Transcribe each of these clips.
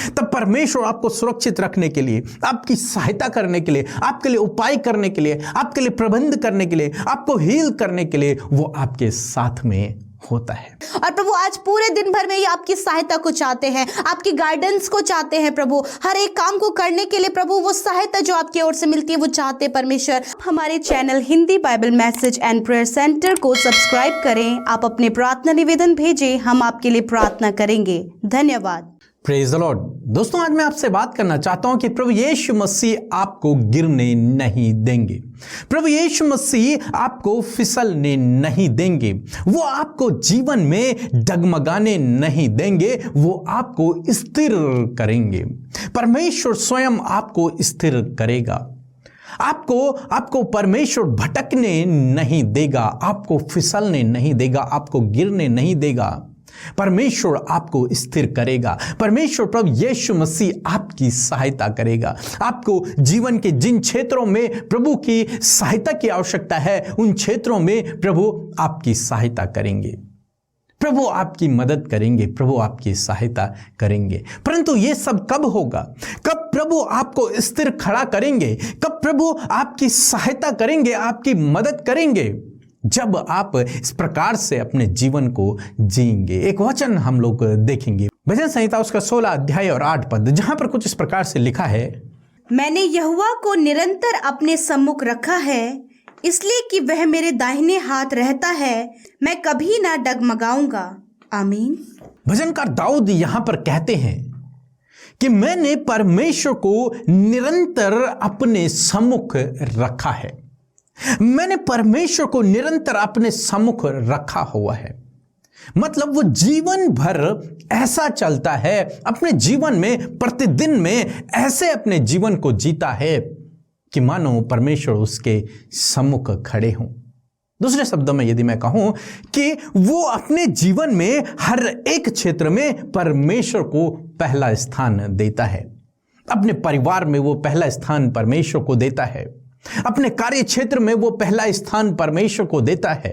तब परमेश्वर आपको सुरक्षित रखने के लिए, आपकी सहायता करने के लिए, आपके लिए उपाय करने के लिए, आपके लिए प्रबंध करने के लिए, आपको हील करने के लिए वो आपके साथ में होता है। और प्रभु आज पूरे दिन भर में ये आपकी सहायता को चाहते हैं, आपकी गाइडेंस को चाहते हैं प्रभु, हर एक काम को करने के लिए प्रभु वो सहायता जो आपकी ओर से मिलती है वो चाहते हैं परमेश्वर। हमारे channel Hindi Bible message and prayer centre को सब्सक्राइब करें, आप अपने प्रार्थना निवेदन भेजें, हम आपके लिए प्रार्थना करेंगे। धन्यवाद। Praise the Lord. दोस्तों आज मैं आपसे बात करना चाहता हूं कि प्रभु यीशु मसीह आपको गिरने नहीं देंगे। प्रभु यीशु मसीह आपको फिसलने नहीं देंगे। वो आपको जीवन में डगमगाने नहीं देंगे, वो आपको स्थिर करेंगे। परमेश्वर स्वयं आपको स्थिर करेगा। आपको परमेश्वर भटकने नहीं देगा, आपको फिसलने नहीं देगा, आपको गिरने नहीं देगा। परमेश्वर आपको स्थिर करेगा। परमेश्वर प्रभु यीशु मसीह आपकी सहायता करेगा। आपको जीवन के जिन क्षेत्रों में प्रभु की सहायता की आवश्यकता है उन क्षेत्रों में प्रभु आपकी सहायता करेंगे, प्रभु आपकी मदद करेंगे, प्रभु आपकी सहायता करेंगे। परंतु ये सब कब होगा? कब प्रभु आपको स्थिर खड़ा करेंगे? कब प्रभु आपकी सहायता करेंगे, आपकी मदद करेंगे? जब आप इस प्रकार से अपने जीवन को जिएंगे। एक वचन हम लोग देखेंगे, भजन संहिता उसका 16 अध्याय और 8 पद, जहां पर कुछ इस प्रकार से लिखा है, मैंने यहोवा को निरंतर अपने सम्मुख रखा है, इसलिए कि वह मेरे दाहिने हाथ रहता है, मैं कभी ना डगमगाऊंगा। आमीन। भजनकार दाऊद यहां पर कहते हैं कि मैंने परमेश्वर को निरंतर अपने सम्मुख रखा है। मैंने परमेश्वर को निरंतर अपने सम्मुख रखा हुआ है। मतलब वो जीवन भर ऐसा चलता है, अपने जीवन में प्रतिदिन में ऐसे अपने जीवन को जीता है कि मानो परमेश्वर उसके सम्मुख खड़े हों। दूसरे शब्दों में यदि मैं कहूं कि वो अपने जीवन में हर एक क्षेत्र में परमेश्वर को पहला स्थान देता है। अपने परिवार में वो पहला स्थान परमेश्वर को देता है, अपने कार्य क्षेत्र में वो पहला स्थान परमेश्वर को देता है।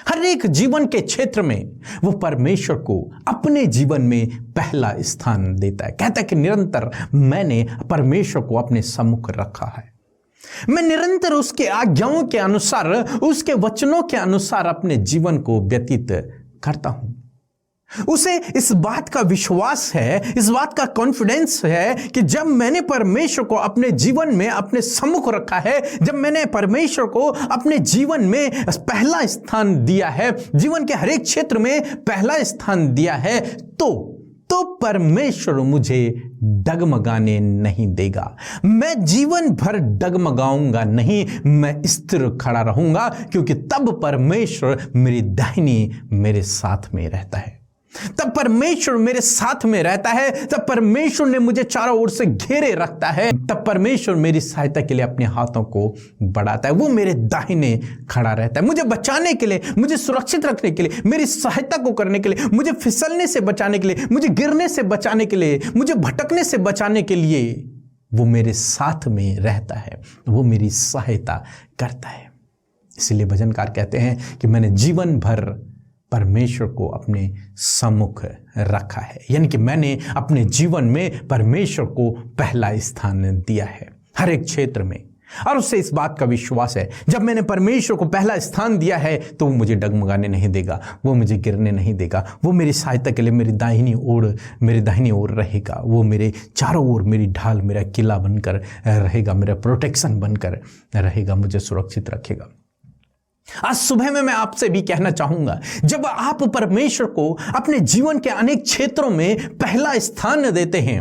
हर एक जीवन के क्षेत्र में वो परमेश्वर को अपने जीवन में पहला स्थान देता है। कहता है कि निरंतर मैंने परमेश्वर को अपने सम्मुख रखा है। मैं निरंतर उसके आज्ञाओं के अनुसार, उसके वचनों के अनुसार अपने जीवन को व्यतीत करता हूं। उसे इस बात का विश्वास है, इस बात का कॉन्फिडेंस है कि जब मैंने परमेश्वर को अपने जीवन में अपने सम्मुख रखा है, जब मैंने परमेश्वर को अपने जीवन में पहला स्थान दिया है, जीवन के हर एक क्षेत्र में पहला स्थान दिया है, तो परमेश्वर मुझे डगमगाने नहीं देगा। मैं जीवन भर डगमगाऊंगा नहीं, मैं स्थिर खड़ा रहूंगा, क्योंकि तब परमेश्वर मेरी दाहिनी मेरे साथ में रहता है। तब परमेश्वर मेरे साथ में रहता है, तब परमेश्वर ने मुझे चारों ओर से घेरे रखता है, तब परमेश्वर मेरी सहायता के लिए अपने हाथों को बढ़ाता है। वो मेरे दाहिने खड़ा रहता है, मुझे बचाने के लिए, मुझे सुरक्षित रखने के लिए, मेरी सहायता को करने के लिए, मुझे फिसलने से बचाने के लिए, मुझे गिरने से बचाने के लिए, मुझे भटकने से बचाने के लिए वो मेरे साथ में रहता है, वो मेरी सहायता करता है। इसलिए भजनकार कहते हैं कि मैंने जीवन भर परमेश्वर को अपने सम्मुख रखा है, यानी कि मैंने अपने जीवन में परमेश्वर को पहला स्थान दिया है हर एक क्षेत्र में। और उससे इस बात का विश्वास है, जब मैंने परमेश्वर को पहला स्थान दिया है तो वो मुझे डगमगाने नहीं देगा, वो मुझे गिरने नहीं देगा, वो मेरी सहायता के लिए मेरी दाहिनी ओर रहेगा, वो मेरे चारों ओर मेरी ढाल, मेरा किला बनकर रहेगा, मेरा प्रोटेक्शन बनकर रहेगा, मुझे सुरक्षित रखेगा। आज सुबह में मैं आपसे भी कहना चाहूंगा, जब आप परमेश्वर को अपने जीवन के अनेक क्षेत्रों में पहला स्थान देते हैं,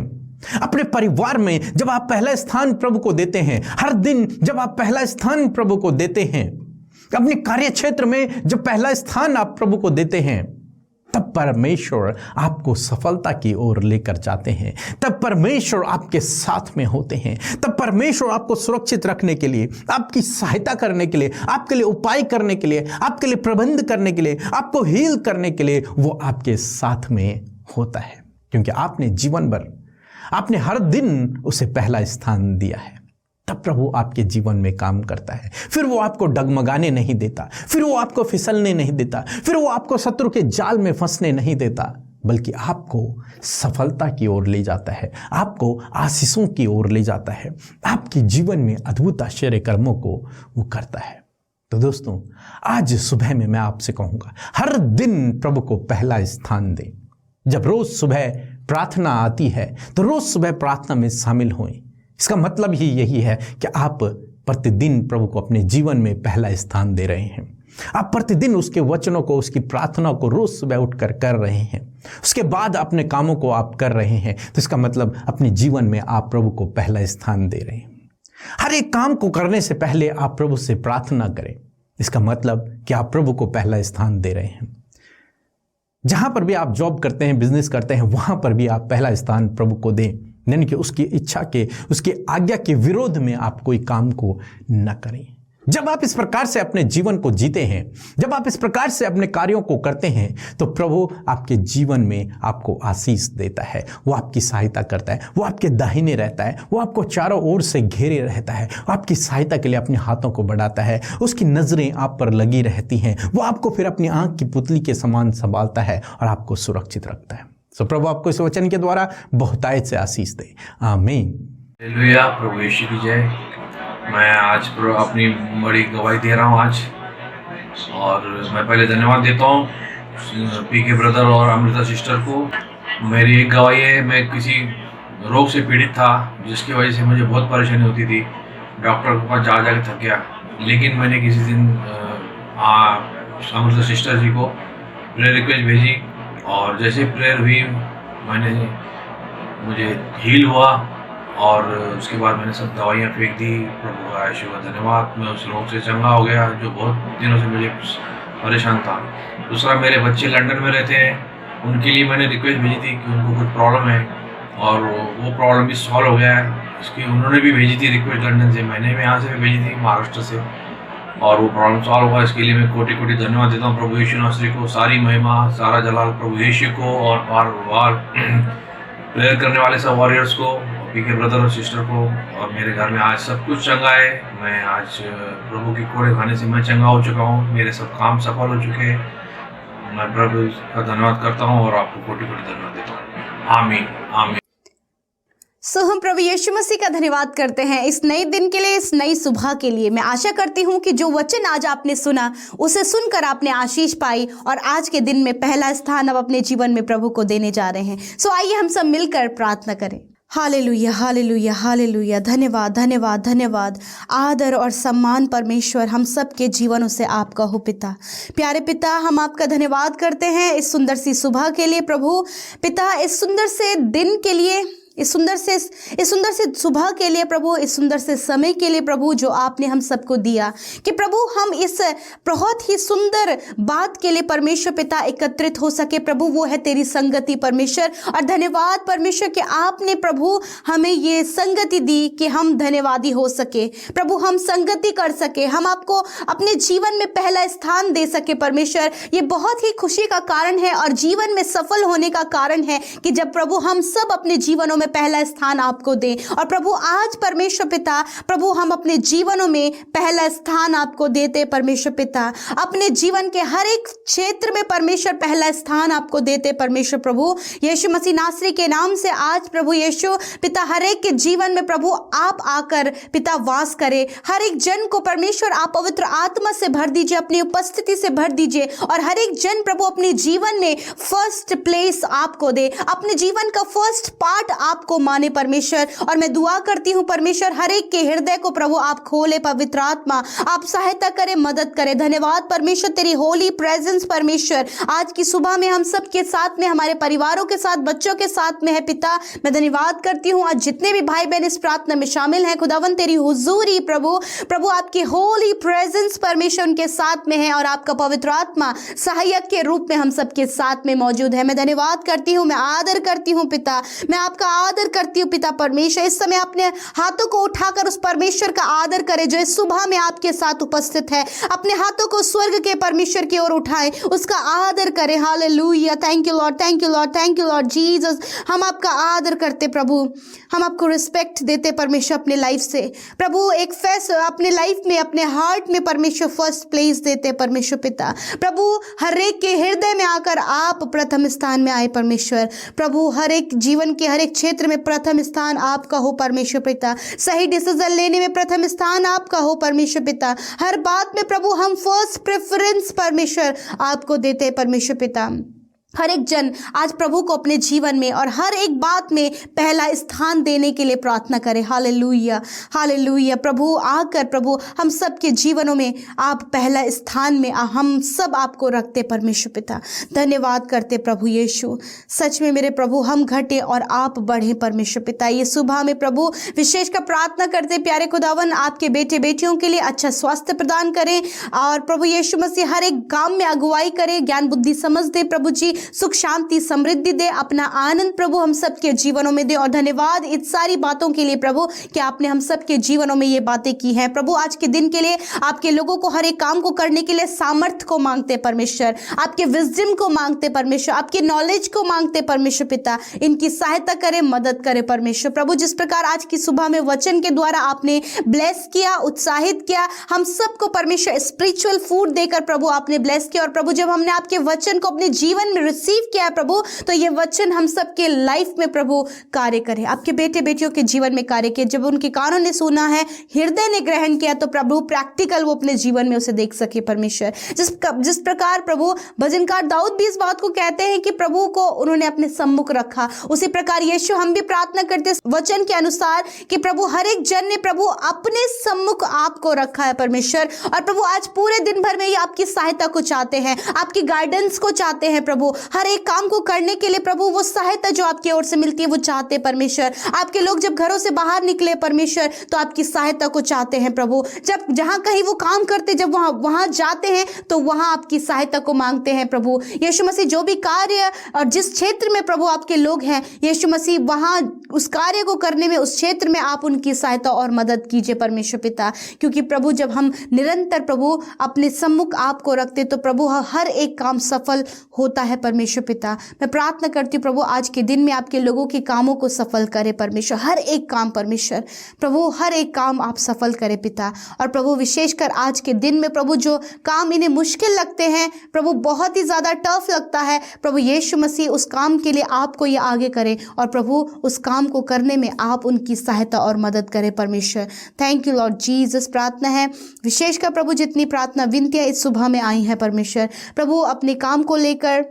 अपने परिवार में जब आप पहला स्थान प्रभु को देते हैं, हर दिन जब आप पहला स्थान प्रभु को देते हैं, अपने कार्य क्षेत्र में जब पहला स्थान आप प्रभु को देते हैं, तब परमेश्वर आपको सफलता की ओर लेकर जाते हैं। तब परमेश्वर आपके साथ में होते हैं। तब परमेश्वर आपको सुरक्षित रखने के लिए, आपकी सहायता करने के लिए, आपके लिए उपाय करने के लिए, आपके लिए प्रबंध करने के लिए, आपको हील करने के लिए वो आपके साथ में होता है, क्योंकि आपने जीवन भर, आपने हर दिन उसे पहला स्थान दिया है। तब प्रभु आपके जीवन में काम करता है। फिर वो आपको डगमगाने नहीं देता, फिर वो आपको फिसलने नहीं देता, फिर वो आपको शत्रु के जाल में फंसने नहीं देता, बल्कि आपको सफलता की ओर ले जाता है, आपको आशीषों की ओर ले जाता है, आपके जीवन में अद्भुत आश्चर्य कर्मों को वो करता है। तो दोस्तों, आज सुबह में मैं आपसे कहूँगा, हर दिन प्रभु को पहला स्थान दें। जब रोज़ सुबह प्रार्थना आती है तो रोज़ सुबह प्रार्थना में शामिल हों। इसका मतलब ही यही है कि आप प्रतिदिन प्रभु को अपने जीवन में पहला स्थान दे रहे हैं। आप प्रतिदिन उसके वचनों को, उसकी प्रार्थना को रोज़ सुबह उठकर कर रहे हैं, उसके बाद अपने कामों को आप कर रहे हैं। तो इसका मतलब अपने जीवन में आप प्रभु को पहला स्थान दे रहे हैं। हर एक काम को करने से पहले आप प्रभु से प्रार्थना करें। इसका मतलब कि आप प्रभु को पहला स्थान दे रहे हैं। जहां पर भी आप जॉब करते हैं, बिजनेस करते हैं, वहां पर भी आप पहला स्थान प्रभु को दें, यानी कि उसकी इच्छा के, उसकी आज्ञा के विरोध में आप कोई काम को न करें। जब आप इस प्रकार से अपने जीवन को जीते हैं, जब आप इस प्रकार से अपने कार्यों को करते हैं, तो प्रभु आपके जीवन में आपको आशीष देता है, वो आपकी सहायता करता है, वो आपके दाहिने रहता है, वो आपको चारों ओर से घेरे रहता है, आपकी सहायता के लिए अपने हाथों को बढ़ाता है, उसकी नज़रें आप पर लगी रहती हैं, वो आपको फिर अपनी आंख की पुतली के समान संभालता है और आपको सुरक्षित रखता है। तो प्रभु आपको इस वचन के द्वारा बहुतायत से आशीष दे। आमीन। हालेलुया। प्रभु यीशु की जय। मैं आज अपनी बड़ी गवाही दे रहा हूँ आज, और मैं पहले धन्यवाद देता हूँ पीके ब्रदर और अमृता सिस्टर को। मेरी एक गवाही है, मैं किसी रोग से पीड़ित था जिसकी वजह से मुझे बहुत परेशानी होती थी, डॉक्टर के पास जा के थक गया। लेकिन मैंने किसी दिन अमृता सिस्टर जी को प्रेयर रिक्वेस्ट भेजी, और जैसे प्रेयर हुई मुझे हील हुआ, और उसके बाद मैंने सब दवाइयाँ फेंक दी। प्रभु का यीशु का धन्यवाद, मैं उस रोग से चंगा हो गया जो बहुत दिनों से मुझे परेशान था। दूसरा, मेरे बच्चे लंदन में रहते हैं, उनके लिए मैंने रिक्वेस्ट भेजी थी कि उनको कुछ प्रॉब्लम है, और वो प्रॉब्लम भी सॉल्व हो गया है। इसकी उन्होंने भी भेजी थी रिक्वेस्ट लंदन से, मैंने भी यहाँ से भी भेजी थी, महाराष्ट्र से, और वो प्रॉब्लम सॉल्व हुआ। इसके लिए मैं कोटि कोटि धन्यवाद देता हूँ प्रभु यीशु नासरी को। सारी महिमा, सारा जलाल प्रभु यीशु को, और बार बार प्रेयर करने वाले सब वॉरियर्स को, पीके ब्रदर और सिस्टर को। और मेरे घर में आज सब कुछ चंगा है। मैं आज प्रभु की कोड़े खाने से मैं चंगा हो चुका हूँ, मेरे सब काम सफल हो चुके हैं। मैं प्रभु का धन्यवाद करता हूँ और आपको कोटि कोटि धन्यवाद देता हूँ। आमीन, आमीन। हम प्रभु यीशु मसीह का धन्यवाद करते हैं इस नए दिन के लिए, इस नई सुबह के लिए। मैं आशा करती हूँ कि जो वचन आज आपने सुना, उसे सुनकर आपने आशीष पाई, और आज के दिन में पहला स्थान अब अपने जीवन में प्रभु को देने जा रहे हैं। सो आइए हम सब मिलकर प्रार्थना करें। Hallelujah, hallelujah, hallelujah. धन्यवाद, धन्यवाद, धन्यवाद। आदर और सम्मान परमेश्वर हम सब के जीवनों से आपका हो पिता। प्यारे पिता, हम आपका धन्यवाद करते हैं इस सुंदर सी सुबह के लिए प्रभु। पिता, इस सुंदर से दिन के लिए, इस सुंदर से सुबह के लिए प्रभु, इस सुंदर से समय के लिए प्रभु, जो आपने हम सबको दिया, कि प्रभु हम इस बहुत ही सुंदर बात के लिए परमेश्वर पिता एकत्रित हो सके प्रभु, वो है तेरी संगति परमेश्वर। और धन्यवाद परमेश्वर कि आपने प्रभु हमें ये संगति दी कि हम धन्यवादी हो सके प्रभु, हम संगति कर सके, हम आपको अपने जीवन में पहला स्थान दे सके परमेश्वर। ये बहुत ही खुशी का कारण है और जीवन में सफल होने का कारण है कि जब प्रभु हम सब अपने जीवनों में पहला स्थान आपको दें। और प्रभु आज परमेश्वर पिता प्रभु, हम अपने जीवनों में पहला स्थान आपको देते परमेश्वर पिता, अपने जीवन के हर एक क्षेत्र में परमेश्वर पहला स्थान आपको देते परमेश्वर प्रभु। यीशु मसीह नासरी के नाम से आज प्रभु यीशु पिता, हर एक के जीवन में प्रभु आप आकर पिता वास करे। हर एक जन को परमेश्वर आप पवित्र आत्मा से भर दीजिए, अपनी उपस्थिति से भर दीजिए, और हर एक जन प्रभु अपने जीवन में फर्स्ट प्लेस आपको दे, अपने जीवन का फर्स्ट पार्ट आपको माने परमेश्वर। और मैं दुआ करती हूं परमेश्वर, हर एक के हृदय को प्रभु आप खोले, पवित्र आत्मा आप सहायता करें, मदद करें। धन्यवाद परमेश्वर तेरी होली प्रेजेंस परमेश्वर आज की सुबह में हम सब के साथ में, हमारे परिवारों के साथ, बच्चों के साथ में है पिता। मैं धन्यवाद करती हूं आज जितने भी भाई बहन इस प्रार्थना में शामिल हैं, खुदावन तेरी हुजूरी प्रभु आपकी होली प्रेजेंस परमेश्वर उनके साथ में है, और आपका पवित्र आत्मा सहायक के रूप में हम सबके साथ में मौजूद है। मैं धन्यवाद करती हूँ, मैं आदर करती हूँ पिता, मैं आपका आदर करती हूँ पिता परमेश्वर। इस समय अपने हाथों को उठाकर उस परमेश्वर का आदर करें जो इस सुबह में आपके साथ उपस्थित है। अपने हाथों को स्वर्ग के परमेश्वर की ओर उठाएं, उसका आदर करें। Hallelujah, thank you Lord, thank you Lord, thank you Lord Jesus. हम आपका आदर करते प्रभु, हम आपको रिस्पेक्ट देते परमेश्वर अपने लाइफ से। प्रभु एक अपने लाइफ में, अपने हार्ट में परमेश्वर फर्स्ट प्लेस देते परमेश्वर पिता। प्रभु हर एक के हृदय में आकर आप प्रथम स्थान में आए परमेश्वर। प्रभु हर एक जीवन के हर एक क्षेत्र में प्रथम स्थान आपका हो परमेश्वर पिता। सही डिसीजन लेने में प्रथम स्थान आपका हो परमेश्वर पिता। हर बात में प्रभु हम फर्स्ट प्रेफरेंस परमेश्वर आपको देते हैं परमेश्वर पिता। हर एक जन आज प्रभु को अपने जीवन में और हर एक बात में पहला स्थान देने के लिए प्रार्थना करें। Hallelujah, hallelujah. प्रभु आकर प्रभु हम सब के जीवनों में आप पहला स्थान में हम सब आपको रखते परमेश्वर पिता। धन्यवाद करते प्रभु यीशु। सच में मेरे प्रभु हम घटे और आप बढ़े परमेश्वर पिता। ये सुबह में प्रभु विशेष का प्रार्थना करते प्यारे खुदावन आपके बेटे बेटियों के लिए अच्छा स्वास्थ्य प्रदान करें और प्रभु यीशु मसीह हर एक काम में अगुवाई करें, ज्ञान बुद्धि समझ दे प्रभु जी, सुख शांति समृद्धि दे, अपना आनंद प्रभु हम सबके जीवनों में दे। और धन्यवाद इस सारी बातों के लिए प्रभु कि आपने हम सबके जीवनों में ये बातें की हैं। प्रभु आज के दिन के लिए आपके लोगों को हर एक काम को करने के लिए सामर्थ्य को मांगते परमेश्वर, आपके विजडम को मांगते परमेश्वर, आपके नॉलेज को मांगते परमेश्वर पिता। इनकी सहायता करें, मदद करें परमेश्वर। प्रभु जिस प्रकार आज की सुबह में वचन के द्वारा आपने ब्लेस किया, उत्साहित किया, हम सबको परमेश्वर स्पिरिचुअल फूड देकर प्रभु आपने ब्लेस किया। और प्रभु जब हमने आपके वचन को अपने जीवन में रिसीव किया है प्रभु, तो ये वचन हम सबके लाइफ में प्रभु कार्य करे, आपके बेटे बेटियों के जीवन में कार्य किया। जब उनके कानों ने सुना है, हृदय ने ग्रहण किया, तो प्रभु प्रैक्टिकल वो अपने जीवन में उसे देख सके परमेश्वर। जिस प्रकार प्रभु भजनकार दाऊद भी इस बात को कहते हैं कि प्रभु को उन्होंने अपने सम्मुख रखा, उसी प्रकार यीशु हम भी प्रार्थना करते वचन के अनुसार कि प्रभु हर एक जन ने प्रभु अपने सम्मुख आपको रखा है परमेश्वर। और प्रभु आज पूरे दिन भर में ये आपकी सहायता को चाहते हैं, आपकी गाइडेंस को चाहते हैं प्रभु। हर एक काम को करने के लिए प्रभु वो सहायता जो आपकी ओर से मिलती है वो चाहते परमेश्वर। आपके लोग जब घरों से बाहर निकले परमेश्वर तो आपकी सहायता को चाहते हैं प्रभु। जब जहां कहीं वो काम करते, जब वहां जाते हैं तो वहां आपकी सहायता को मांगते हैं प्रभु यीशु मसीह। जो भी कार्य और जिस क्षेत्र में प्रभु आपके लोग हैं यीशु मसीह, वहां उस कार्य को करने में, उस क्षेत्र में आप उनकी सहायता और मदद कीजिए परमेश्वर पिता। क्योंकि प्रभु जब हम निरंतर प्रभु अपने सम्मुख आपको रखते तो प्रभु हर एक काम सफल होता है परमेश्वर पिता। मैं प्रार्थना करती हूँ प्रभु आज के दिन में आपके लोगों के कामों को सफल करे परमेश्वर। हर एक काम परमेश्वर प्रभु, हर एक काम आप सफल करे पिता। और प्रभु विशेषकर आज के दिन में प्रभु जो काम इन्हें मुश्किल लगते हैं प्रभु, बहुत ही ज़्यादा टफ लगता है प्रभु यीशु मसीह, उस काम के लिए आपको ये आगे करें और प्रभु उस काम को करने में आप उनकी सहायता और मदद करें परमेश्वर। Thank you Lord Jesus. प्रार्थना है विशेषकर प्रभु जितनी प्रार्थना विनतियाँ इस सुबह में आई हैं परमेश्वर, प्रभु अपने काम को लेकर,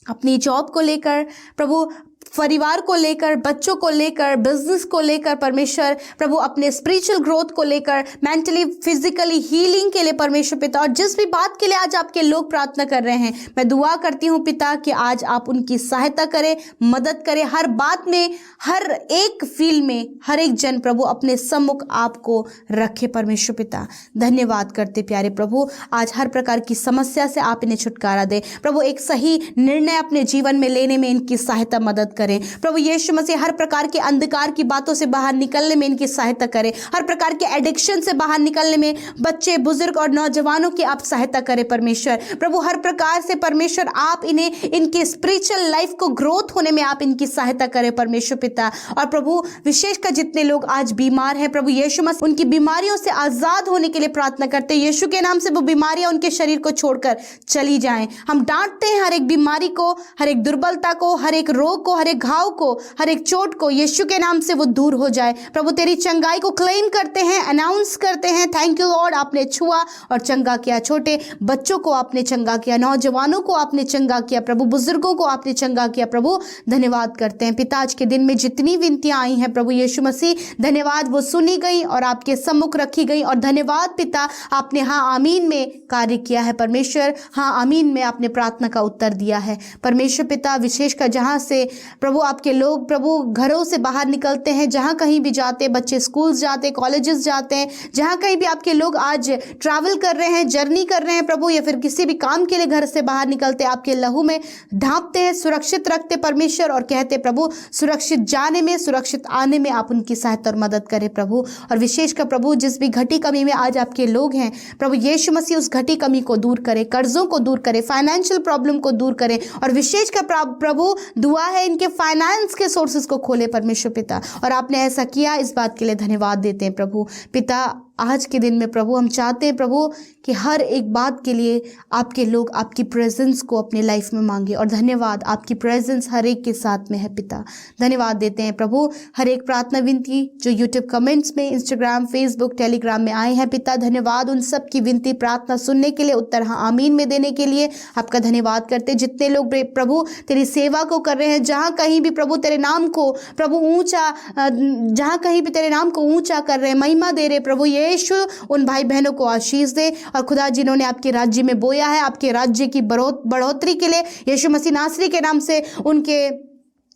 अपनी जॉब को लेकर प्रभु, परिवार को लेकर, बच्चों को लेकर, बिजनेस को लेकर परमेश्वर, प्रभु अपने स्पिरिचुअल ग्रोथ को लेकर, मेंटली फिजिकली हीलिंग के लिए परमेश्वर पिता, और जिस भी बात के लिए आज आपके लोग प्रार्थना कर रहे हैं, मैं दुआ करती हूँ पिता कि आज आप उनकी सहायता करें, मदद करें। हर बात में, हर एक फील्ड में हर एक जन प्रभु अपने सम्मुख आपको रखे परमेश्वर पिता। धन्यवाद करते प्यारे प्रभु, आज हर प्रकार की समस्या से आप इन्हें छुटकारा दें प्रभु। एक सही निर्णय अपने जीवन में लेने में इनकी सहायता मदद करें प्रभु यीशु मसीह। हर प्रकार के अंधकार की बातों से बाहर निकलने में इनकी सहायता करें, हर प्रकार के एडिक्शन से बाहर निकलने में बच्चे, बुजुर्ग और नौजवानों की आप सहायता करें परमेश्वर। प्रभु हर प्रकार से परमेश्वर आप इन्हें, इनके स्पिरिचुअल लाइफ को ग्रोथ होने में आप इनकी सहायता करें परमेश्वर पिता। और प्रभु विशेषकर जितने लोग आज बीमार हैं प्रभु यीशु मसीह, उनकी बीमारियों से आजाद होने के लिए प्रार्थना करते हैं। यीशु के नाम से वो बीमारियां उनके शरीर को छोड़कर चली जाएं। हम डांटते हैं हर एक बीमारी को, हर एक दुर्बलता को, हर एक रोग को, हर एक घाव को, हर एक चोट को, यीशु के नाम से वो दूर हो जाए प्रभु। तेरी चंगाई को क्लेम करते हैं, अनाउंस करते हैं। थैंक यू लॉर्ड, आपने छुआ और चंगा किया। छोटे बच्चों को आपने चंगा किया, नौजवानों को आपने चंगा किया प्रभु, बुजुर्गों को आपने चंगा किया प्रभु। धन्यवाद करते हैं पिता। आज के दिन में जितनी विनतियां आई हैं प्रभु यीशु मसीह, धन्यवाद वो सुनी गई और आपके सम्मुख रखी गई। और धन्यवाद पिता, आपने हाँ आमीन में कार्य किया है परमेश्वर। हाँ आमीन में आपने प्रार्थना का उत्तर दिया है परमेश्वर पिता। विशेषकर जहाँ से प्रभु आपके लोग प्रभु घरों से बाहर निकलते हैं, जहाँ कहीं भी जाते हैं, बच्चे स्कूल जाते हैं, कॉलेजेस जाते हैं, जहाँ कहीं भी आपके लोग आज ट्रैवल कर रहे हैं, जर्नी कर रहे हैं प्रभु, या फिर किसी भी काम के लिए घर से बाहर निकलते, आपके लहू में ढांपते हैं, सुरक्षित रखते परमेश्वर, और कहते प्रभु सुरक्षित जाने में, सुरक्षित आने में आप उनकी सहायता और मदद करें प्रभु। और विशेषकर प्रभु जिस भी घटी कमी में आज आपके लोग हैं प्रभु यीशु मसीह उस घटी कमी को दूर करे, कर्जों को दूर करे, फाइनेंशियल प्रॉब्लम को दूर करे, और विशेषकर प्रभु दुआ है इनके फाइनेंस के सोर्सेस को खोले परमेश्वर पिता। और आपने ऐसा किया, इस बात के लिए धन्यवाद देते हैं प्रभु पिता। आज के दिन में प्रभु हम चाहते हैं प्रभु कि हर एक बात के लिए आपके लोग आपकी प्रेजेंस को अपने लाइफ में मांगे, और धन्यवाद आपकी प्रेजेंस हर एक के साथ में है पिता। धन्यवाद देते हैं प्रभु हर एक प्रार्थना विनती जो यूट्यूब कमेंट्स में, इंस्टाग्राम, फेसबुक, टेलीग्राम में आए हैं पिता, धन्यवाद उन सब की विनती प्रार्थना सुनने के लिए, उत्तर हाँ आमीन में देने के लिए आपका धन्यवाद करते हैं। जितने लोग प्रभु तेरी सेवा को कर रहे हैं, जहाँ कहीं भी प्रभु तेरे नाम को प्रभु ऊंचा, जहाँ कहीं भी तेरे नाम को ऊंचा कर रहे हैं, महिमा दे रहे प्रभु यीशु, उन भाई बहनों को आशीष दे। और खुदा जिन्होंने आपके राज्य में बोया है, आपके राज्य की बढ़ोतरी के लिए यीशु मसीह नासरी के नाम से उनके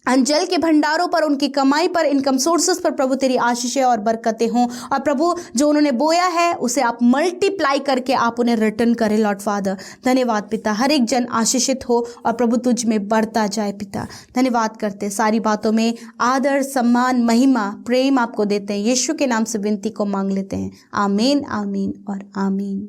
अंजल के भंडारों पर, उनकी कमाई पर, इनकम सोर्सेस पर प्रभु तेरी आशीषें और बरकतें हों। और प्रभु जो उन्होंने बोया है उसे आप मल्टीप्लाई करके आप उन्हें रिटर्न करें लॉर्ड फादर। धन्यवाद पिता, हर एक जन आशीषित हो और प्रभु तुझ में बढ़ता जाए पिता। धन्यवाद करते, सारी बातों में आदर, सम्मान, महिमा, प्रेम आपको देते हैं, यीशु के नाम से विनती को मांग लेते हैं। आमीन, आमीन और आमीन।